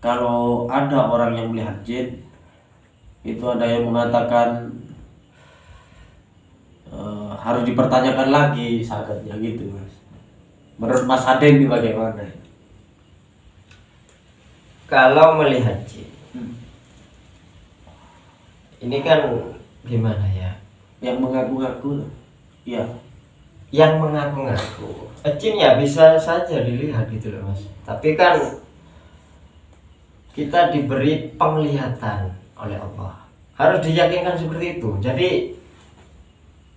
kalau ada orang yang melihat jin, itu ada yang mengatakan harus dipertanyakan lagi sanadnya gitu mas. Menurut Mas Aden ini bagaimana? Kalau melihat jin, ini kan gimana ya? Yang mengaku-ngaku, ya. Yang mengaku-ngaku, jin ya bisa saja dilihat gitu loh mas. Tapi kan kita diberi penglihatan oleh Allah, harus diyakinkan seperti itu. Jadi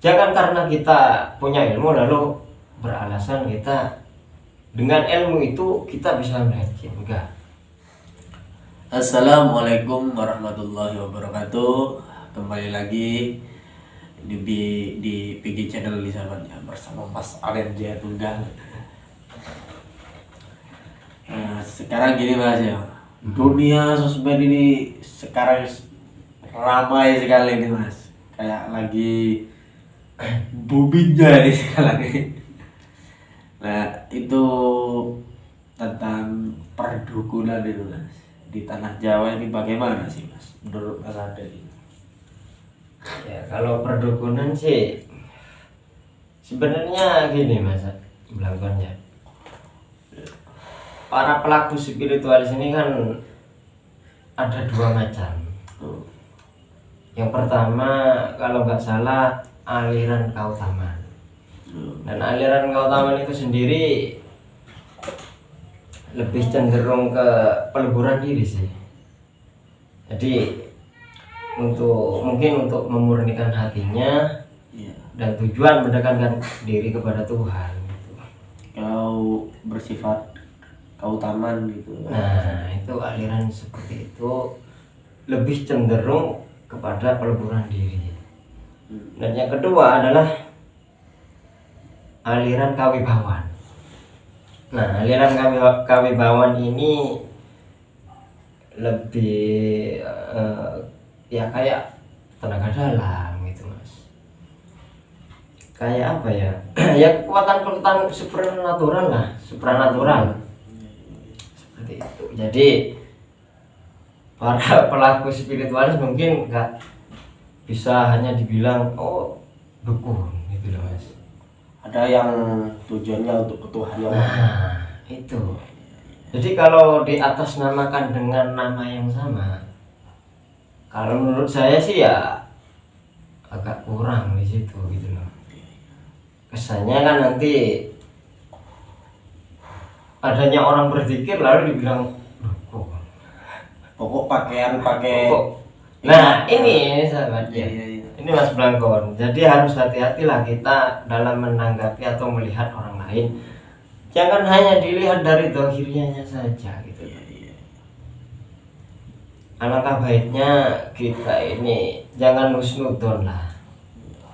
jangan karena kita punya ilmu lalu beralasan kita dengan ilmu itu kita bisa melihat jin. Enggak. Assalamualaikum warahmatullahi wabarakatuh. Kembali lagi di PG Channel di sahabatnya bersama Mas Aden Jaya Tunggal. Nah, sekarang gini mas ya, dunia sosmed ini sekarang ramai sekali nih mas, kayak lagi boomingnya nih sekarang ini. Nah itu tentang perdukunan itu mas di tanah Jawa ini bagaimana sih mas menurut Mas Aden ini? Ya kalau perdukunan sih sebenarnya gini mas melakukannya. Para pelaku spiritualis ini kan ada dua macam. Yang pertama kalau nggak salah aliran Kautaman. Dan aliran Kautaman itu sendiri lebih cenderung ke peleburan diri sih. Jadi mungkin untuk memurnikan hatinya dan tujuan mendekatkan diri kepada Tuhan gitu. Kau bersifat Kautaman gitu. Nah itu aliran seperti itu lebih cenderung kepada peleburan diri. Dan yang kedua adalah aliran Kawibawan. Nah aliran Kawibawan ini lebih ya kayak tenaga dalam gitu mas. Kayak apa ya? Ya kekuatan supranatural lah, supranatural. Seperti itu. Jadi para pelaku spiritualis mungkin nggak bisa hanya dibilang oh dukun gitu loh mas. Ada yang tujuannya untuk ketuhanan. Nah itu. Jadi kalau di atas namakan dengan nama yang sama, kalau menurut saya sih ya agak kurang di situ gitu loh. Kesannya kan nanti adanya orang berzikir lalu dibilang dukun. Pokok pakaian pakai. Nah ini sahabat ya. Iya. Ini Mas Blangkon. Jadi harus hati-hatilah kita dalam menanggapi atau melihat orang lain. Jangan hanya dilihat dari dohirnya saja gitu. Iya. Alangkah baiknya kita ini jangan husnudon lah.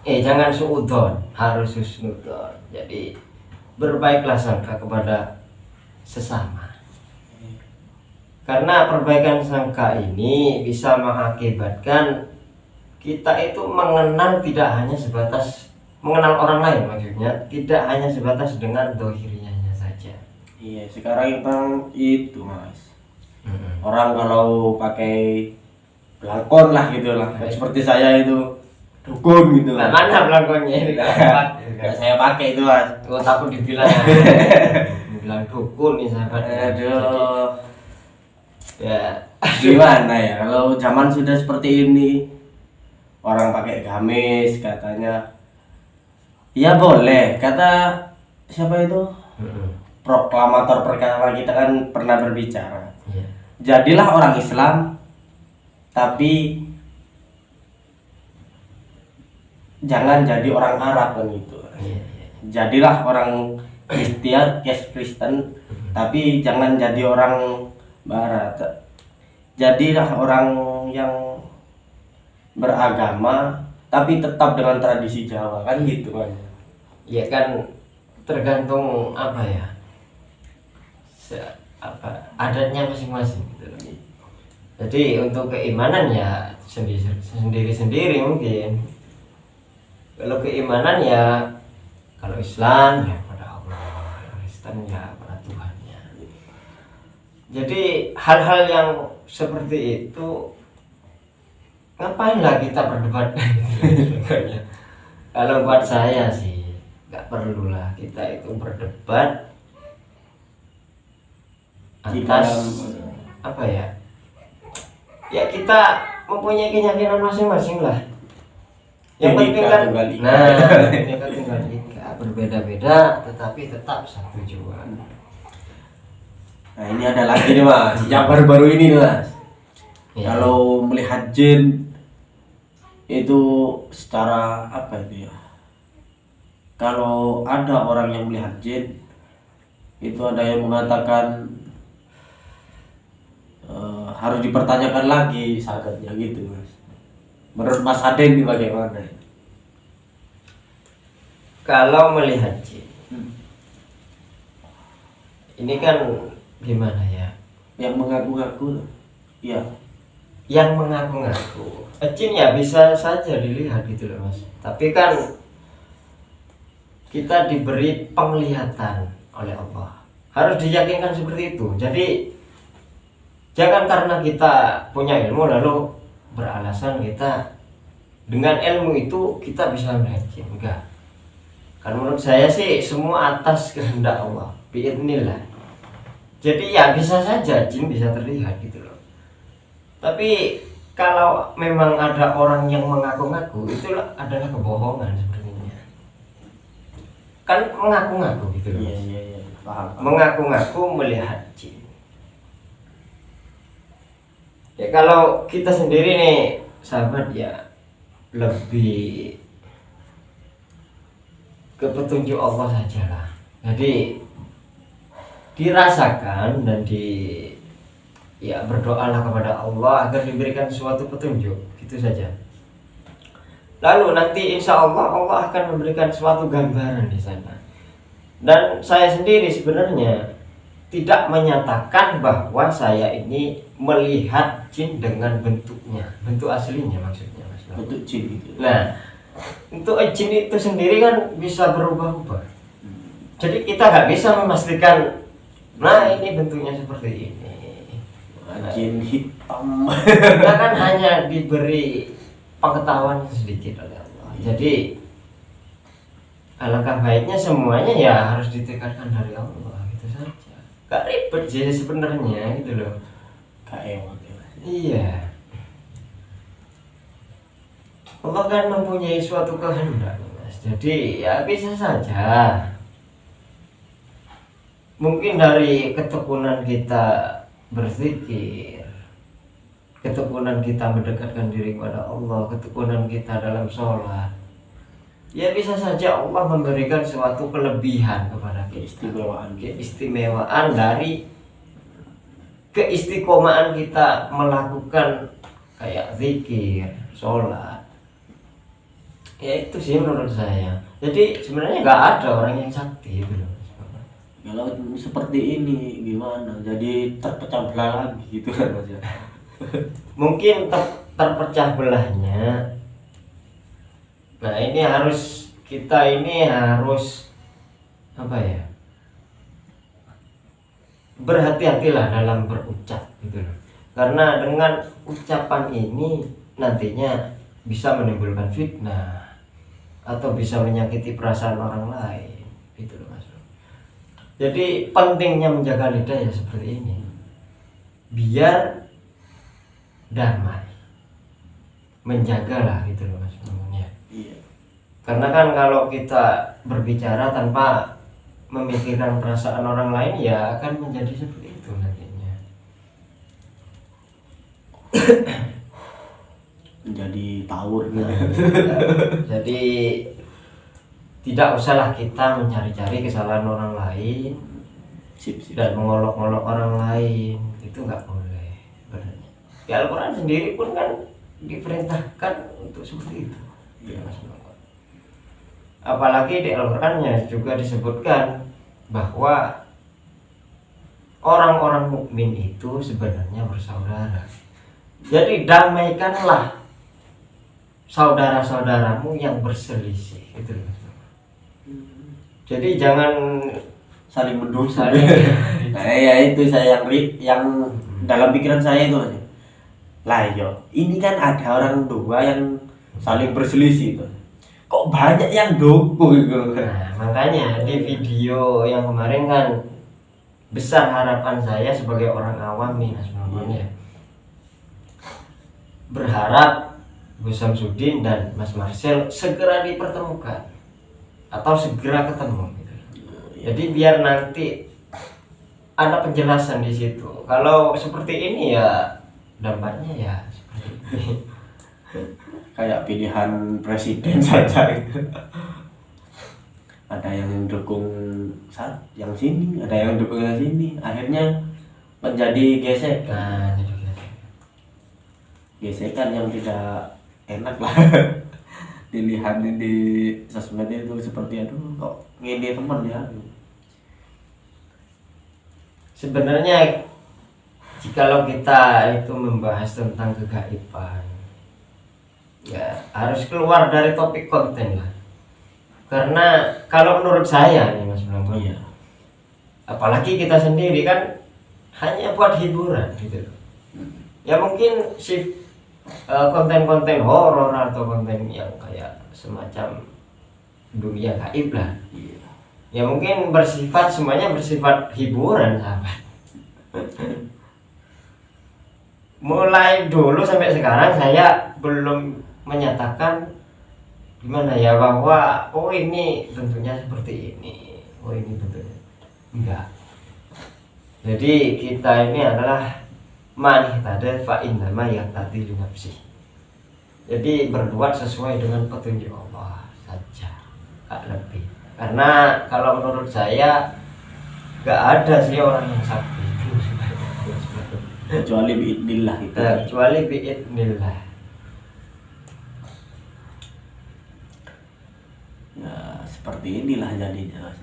Jangan suudon, harus husnudon. Jadi berbaiklah sangka kepada sesama. Karena perbaikan sangka ini bisa mengakibatkan kita itu mengenal tidak hanya sebatas mengenal orang lain, maksudnya tidak hanya sebatas dengan dohirnya saja. Iya, sekarang itu mas. Orang kalau pakai belangkon lah gitu lah, seperti saya itu dukun gitu. Nah, mana belangkonnya ini? Nggak saya pakai itu mas. Gua takut dibilang bilang dukun nih sahabat. Aduh. Ya, Gimana ya kalau zaman sudah seperti ini, orang pakai gamis katanya ya boleh, kata siapa itu proklamator perkara kita kan pernah berbicara, jadilah orang Islam tapi jangan jadi orang Arab kan gitu. Jadilah orang Kristen tapi jangan jadi orang Barat. Jadilah orang yang beragama tapi tetap dengan tradisi Jawa kan gitu kan. Ya kan tergantung apa ya, adatnya masing-masing gitu. Jadi untuk keimanan ya sendiri-sendiri mungkin. Kalau keimanan ya kalau Islam ya pada Allah, Kristen ya pada Tuhannya. Jadi hal-hal yang seperti itu ngapain lah kita berdebat sebenarnya. Kalau buat saya sih nggak perlulah kita itu berdebat atas apa ya. Ya kita mempunyai keyakinan masing-masing lah. Yang penting kan Bhinneka Tunggal Ika, berbeda-beda tetapi tetap satu jua. Nah ini ada lagi nih mas, yang baru-baru ini nih mas. Ya. Kalau melihat jin itu secara apa itu ya? Kalau ada orang yang melihat jin, itu ada yang mengatakan harus dipertanyakan lagi sakitnya gitu mas. Menurut Mas Aden ini bagaimana? Kalau melihat jin, ini kan gimana ya? Yang mengaku-ngaku, iya. Yang mengaku-ngaku, jin ya bisa saja dilihat gitu loh mas. Tapi kan kita diberi penglihatan oleh Allah, harus diyakinkan seperti itu. Jadi jangan karena kita punya ilmu lalu beralasan kita dengan ilmu itu kita bisa melihat jin. Enggak. Karena menurut saya sih semua atas kehendak Allah, biidznillah. Jadi ya bisa saja jin bisa terlihat gitu loh. Tapi kalau memang ada orang yang mengaku-ngaku, itu adalah kebohongan sepertinya. Kan mengaku-ngaku gitu loh. Iya, paham. Mengaku-ngaku melihat jin. Ya kalau kita sendiri nih sahabat ya lebih ke petunjuk Allah saja lah. Jadi dirasakan dan ya berdoalah kepada Allah agar diberikan suatu petunjuk, gitu saja. Lalu nanti insya Allah Allah akan memberikan suatu gambaran di sana. Dan saya sendiri sebenarnya tidak menyatakan bahwa saya ini melihat jin dengan bentuknya, bentuk aslinya maksudnya mas. Bentuk jin itu. Nah, untuk jin itu sendiri kan bisa berubah-ubah. Jadi kita nggak bisa memastikan, nah ini bentuknya seperti ini. Jin hitam. Kita kan hanya diberi pengetahuan sedikit oleh Allah. Jadi alangkah baiknya semuanya ya harus ditekadkan dari Allah, gitu saja. Gak ribet sih sebenarnya gitu loh. KM. Iya. Allah kan mempunyai suatu kehendak, mas. Jadi ya bisa saja. Mungkin dari ketekunan kita berzikir, ketekunan kita mendekatkan diri kepada Allah, ketekunan kita dalam sholat, ya bisa saja Allah memberikan suatu kelebihan kepada kita, keistimewaan dari keistiqomahan kita melakukan kayak zikir, sholat. Ya itu sih menurut saya. Jadi sebenarnya nggak ada orang yang sakti itu loh. Kalau seperti ini gimana? Jadi terpecah belah lagi gitu kan mas ya? Mungkin terpecah belahnya. Nah ini harus kita apa ya? Berhati-hatilah dalam berucap gitu loh. Karena dengan ucapan ini nantinya bisa menimbulkan fitnah atau bisa menyakiti perasaan orang lain gitu loh mas. Jadi pentingnya menjaga lidah ya seperti ini, biar damai, menjagalah gitu loh mas namanya. Iya. Karena kan kalau kita berbicara tanpa memikirkan perasaan orang lain ya akan menjadi seperti itu nantinya. Menjadi tawur gitu. Jadi tidak usahlah kita mencari-cari kesalahan orang lain Sip. dan mengolok-olok orang lain, itu nggak boleh sebenarnya. Ya Al-Quran sendiri pun kan diperintahkan untuk seperti itu. Iya. Apalagi di Al-Qurannya juga disebutkan bahwa orang-orang mukmin itu sebenarnya bersaudara. Jadi damaikanlah saudara-saudaramu yang berselisih itu. Jadi jangan saling mendukung. Saling. Nah, ya itu saya yang dalam pikiran saya itu Mas. Lah yo, ini kan ada orang dua yang saling berselisih tuh. Kok banyak yang dukung gitu. Nah, makanya di video yang kemarin kan besar harapan saya sebagai orang awam nih Mas Mamun ya. Berharap Gus Samsudin dan Mas Marcel segera dipertemukan atau segera ketemu gitu. Jadi biar nanti ada penjelasan di situ. Kalau seperti ini ya dampaknya ya seperti ini. Kayak pilihan presiden saja itu. Ada yang dukung yang sini, ada yang dukung yang sini. Akhirnya menjadi gesekan. Nah, jadi gitu. Gesekan yang tidak enak lah. Dilihat di sosmed itu seperti aduh kok ngene teman ya. Sebenarnya jikalau kita itu membahas tentang kegaiban, ya harus keluar dari topik konten lah. Karena kalau menurut saya nih Mas Blanco, Iya. apalagi kita sendiri kan hanya buat hiburan gitu loh. Ya mungkin si konten-konten horor atau konten yang kayak semacam dunia gaib lah. Iya. Ya mungkin semuanya bersifat hiburan sahabat. Mulai dulu sampai sekarang saya belum menyatakan gimana ya bahwa oh ini bentuknya seperti ini, oh ini bentuknya enggak. Jadi kita ini adalah man ihtada fa innama yahtadi li nafsi. Jadi berbuat sesuai dengan petunjuk Allah saja, tak lebih. Karena kalau menurut saya enggak ada sih orang yang sakti Kecuali biidnillah itu. kecuali biidnillah. Ya seperti inilah jadinya Mas.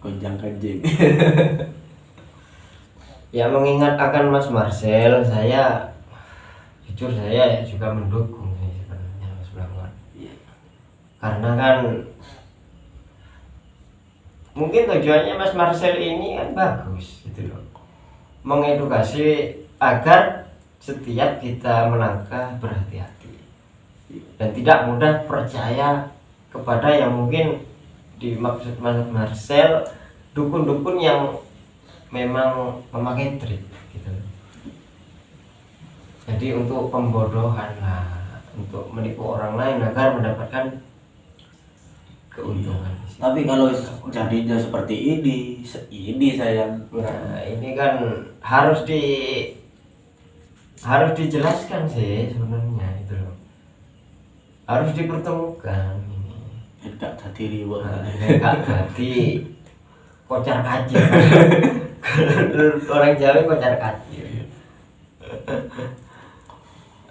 Gonjang kanjeng. Ya mengingat akan Mas Marcel, saya jujur saya juga mendukung sih sebenarnya Mas Blanco. Iya. Karena kan mungkin tujuannya Mas Marcel ini kan bagus gitu loh, mengedukasi agar setiap kita melangkah berhati-hati dan tidak mudah percaya kepada yang mungkin dimaksud Mas Marcel dukun-dukun yang memang memakai trik gitu. Jadi untuk pembodohan lah, untuk menipu orang lain agar mendapatkan keuntungan. Tapi kalau jadinya seperti ini saya Nah, ini kan harus dijelaskan sih sebenarnya itu loh. Harus dipertemukan ini. enggak tadi riwet. Enggak jadi kocar kacir. Orang Jawa kocar kacir.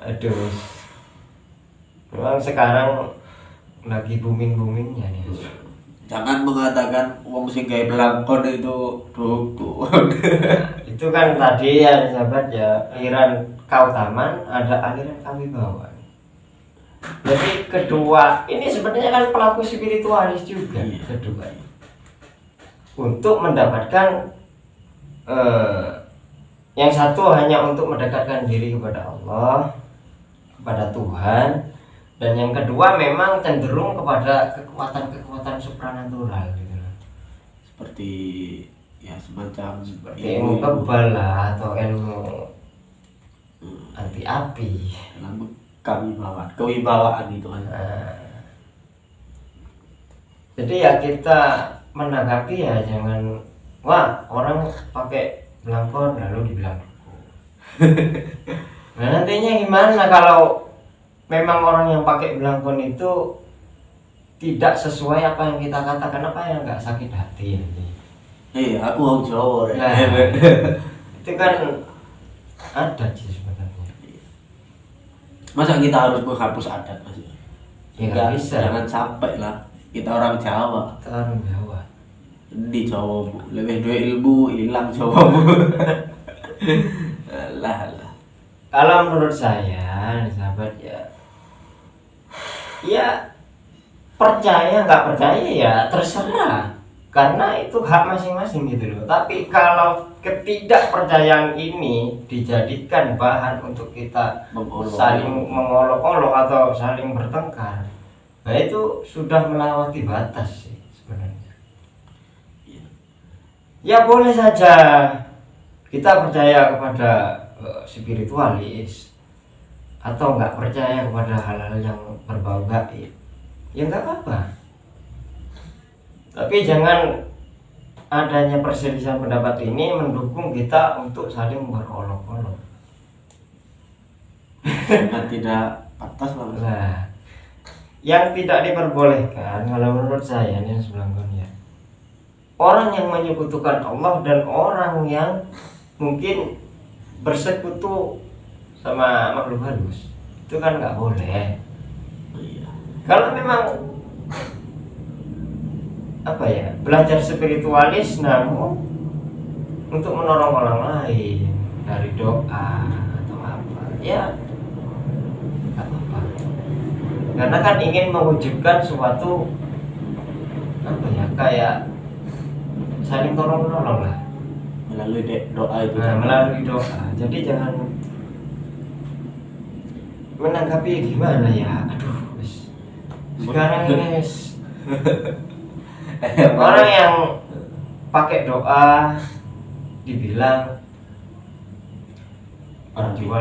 Aduh. Memang sekarang lagi booming-boomingnya nih. Jangan mengatakan wong sing gawe pelangkon itu dukun. Itu kan tadi ya sahabat ya, aliran Kautaman, ada aliran Kawibawan. Jadi kedua ini sebenarnya kan pelaku spiritualis juga. Iya. Kedua untuk mendapatkan yang satu hanya untuk mendekatkan diri kepada Allah, kepada Tuhan, dan yang kedua memang cenderung kepada kekuatan-kekuatan supranatural gitu. Seperti ya semacam Ilmu kebal lah atau ilmu anti api. ilmu kewibawaan itu kan. Jadi ya kita menanggapi ya jangan wah orang pakai belangkon lalu dibilang dukun. Nah nantinya gimana kalau memang orang yang pakai belangkon itu tidak sesuai apa yang kita katakan, apa yang nggak sakit hati nanti. Aku mau Jawa. Nah, itu kan adat sih sebenarnya. Masa kita harus menghapus adat Mas? Ya nggak bisa. Jangan sampai lah. Kita orang Jawa. Kita orang Jawa. Di Jawa Bu, lebih dua ilmu hilang Jawa Bu. Lah. Kalau menurut saya, sahabat ya percaya nggak percaya ya terserah. karena itu hak masing-masing gitu loh. Tapi kalau ketidakpercayaan ini dijadikan bahan untuk kita saling mengolok-olok atau saling bertengkar, nah itu sudah melewati batas sih sebenarnya. Ya boleh saja kita percaya kepada spiritualis atau nggak percaya kepada hal-hal yang berbau gaib, ya nggak apa-apa. Tapi jangan adanya perselisihan pendapat ini mendukung kita untuk saling berolok-olok. Sangat tidak pantas lah Mas. Nah, yang tidak diperbolehkan kalau menurut saya ini ya, orang yang menyekutukan Allah dan orang yang mungkin bersekutu sama makhluk halus, itu kan nggak boleh. Iya. Kalau memang belajar spiritualis namun untuk menolong orang lain dari doa atau apa, ya nggak apa-apa. Karena kan ingin mewujudkan suatu kayak saling tolong menolong lah Melalui doa itu. melalui doa. Jadi jangan menanggapi gimana ya, sekarang ini orang yang pakai doa dibilang jual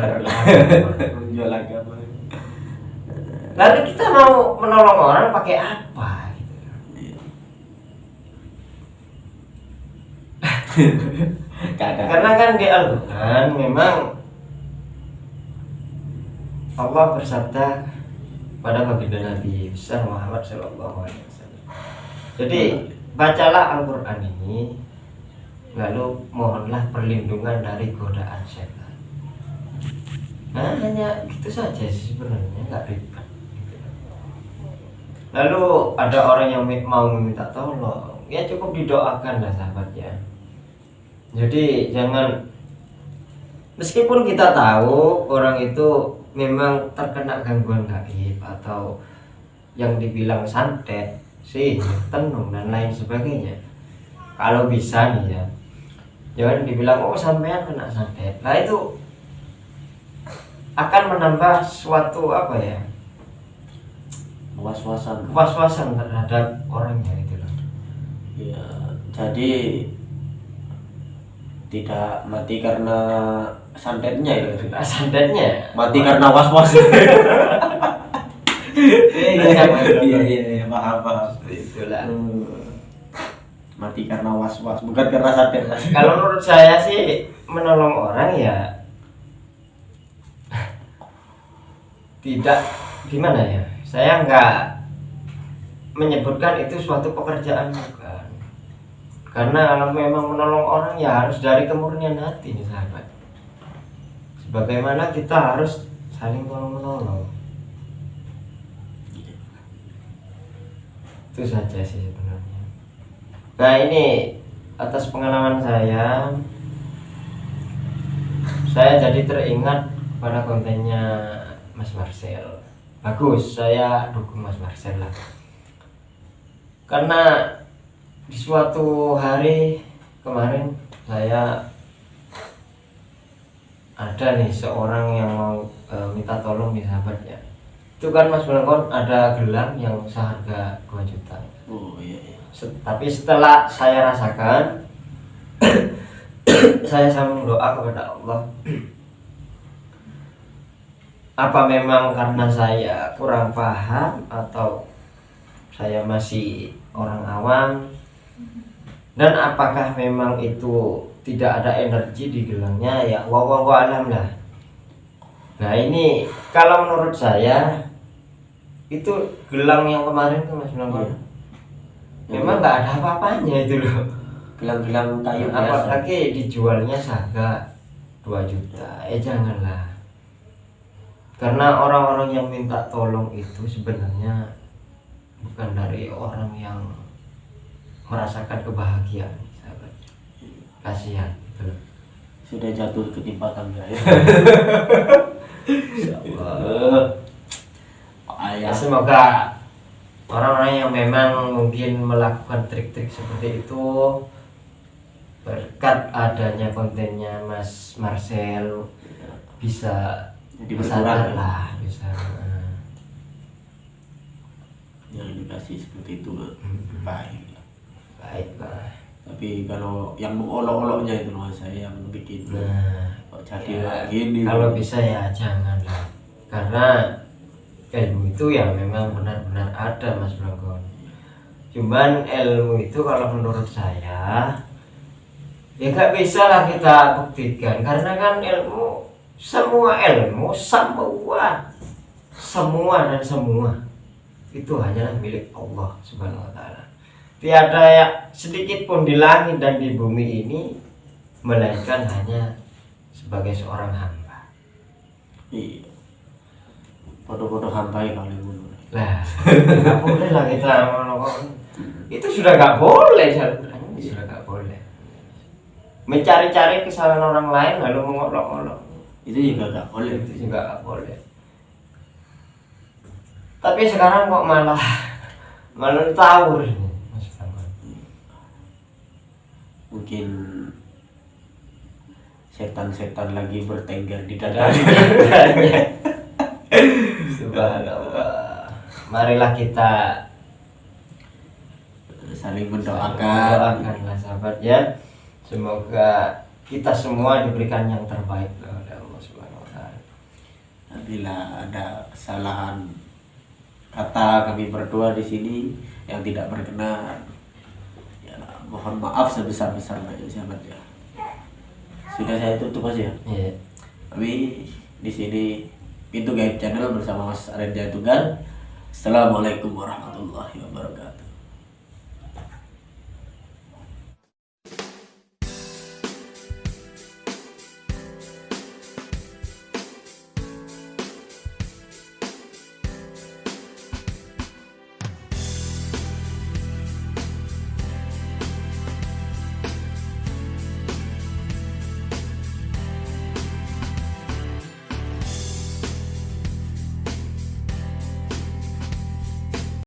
agama. Lalu kita mau menolong orang pakai apa gitu. Karena kan di Al-Quran memang Allah bersabda pada baginda Nabi besar Muhammad SAW. Jadi bacalah Al-Quran ini, lalu mohonlah perlindungan dari godaan setan. Nah hanya gitu saja sih sebenarnya, nggak ribet. Lalu ada orang yang mau meminta tolong, ya cukup didoakan lah sahabat ya. Jadi jangan, meskipun kita tahu orang itu memang terkena gangguan gaib atau yang dibilang santet, sihir, tenung dan lain sebagainya, kalau bisa nih ya, jangan dibilang oh sampean kena santet. Nah itu akan menambah suatu was-wasan terhadap orangnya itu loh. Ya, jadi tidak mati karena santetnya ya. Santetnya Mati karena was-was. Iya, paham. Itulah. Mati karena was-was, bukan karena santet. Kalau menurut saya sih menolong orang ya tidak gimana ya. Saya nggak menyebutkan itu suatu pekerjaan bukan. Karena kalau memang menolong orang ya harus dari kemurnian hati nih sahabat. Sebagaimana kita harus saling tolong-menolong. Itu saja sih sebenarnya. Nah ini atas pengalaman saya jadi teringat pada kontennya Mas Marcel. Bagus, saya dukung Mas Marcel lah. Karena di suatu hari kemarin saya ada nih seorang yang mau minta tolong di sahabatnya. Itu kan Mas Melengkon ada gelang yang seharga 2 juta. Oh iya. Tapi setelah saya rasakan saya sambung doa kepada Allah. Apa memang karena saya kurang paham atau saya masih orang awam, dan apakah memang itu tidak ada energi di gelangnya, ya wallahu alam lah. Nah ini kalau menurut saya itu gelang yang kemarin tuh Mas Melengkon memang nggak ada apa-apanya itu loh. Gelang-gelang kayu biasa. Apalagi dijualnya seharga 2 juta. Janganlah. Karena orang-orang yang minta tolong itu sebenarnya bukan dari orang yang merasakan kebahagiaan, sahabat. Kasihan gitu. Sudah jatuh ketimpa tangga ya. Insyaallah. Ayah. Semoga orang-orang yang memang mungkin melakukan trik-trik seperti itu berkat adanya kontennya Mas Marcel bisa Jadi sadar berkurang. lah, bisa Yang dikasih seperti itu baik. baik lah. Tapi kalau yang mengolok-oloknya itu mas saya yang bikin Nah, kok jadi ya, kayak gini. kalau bisa ya jangan lah, karena ilmu itu ya memang benar-benar ada Mas Brangkon. Cuman ilmu itu kalau menurut saya ya nggak bisa lah kita buktikan, karena kan semua dan semua itu hanyalah milik Allah Subhanahu wa taala. Tiada yang sedikit pun di langit dan di bumi ini melainkan hanya sebagai seorang hamba. Iya. Foto-foto hampai kali dulu. Lah, nggak boleh lah kita ngomong. Itu sudah nggak boleh sebenarnya, sudah nggak boleh. Mencari-cari kesalahan orang lain lalu mengolok-olok, Itu juga gak boleh. itu juga nggak boleh. Tapi sekarang kok malah tawur ini, Mas Bambang. Mungkin setan-setan lagi bertengger di dada. Subhanallah. Marilah kita Saling mendoakan. doakanlah sahabat ya. Semoga kita semua diberikan yang terbaik oleh Allah Subhanahu wa taala. Bila ada kesalahan kata kami berdua di sini yang tidak berkenan, ya mohon maaf sebesar-besarnya sahabat ya. Sudah saya tutup aja. Iya. Kami di sini Pintu Gaib Channel bersama Mas Arendja Tunggal. Assalamualaikum warahmatullahi wabarakatuh.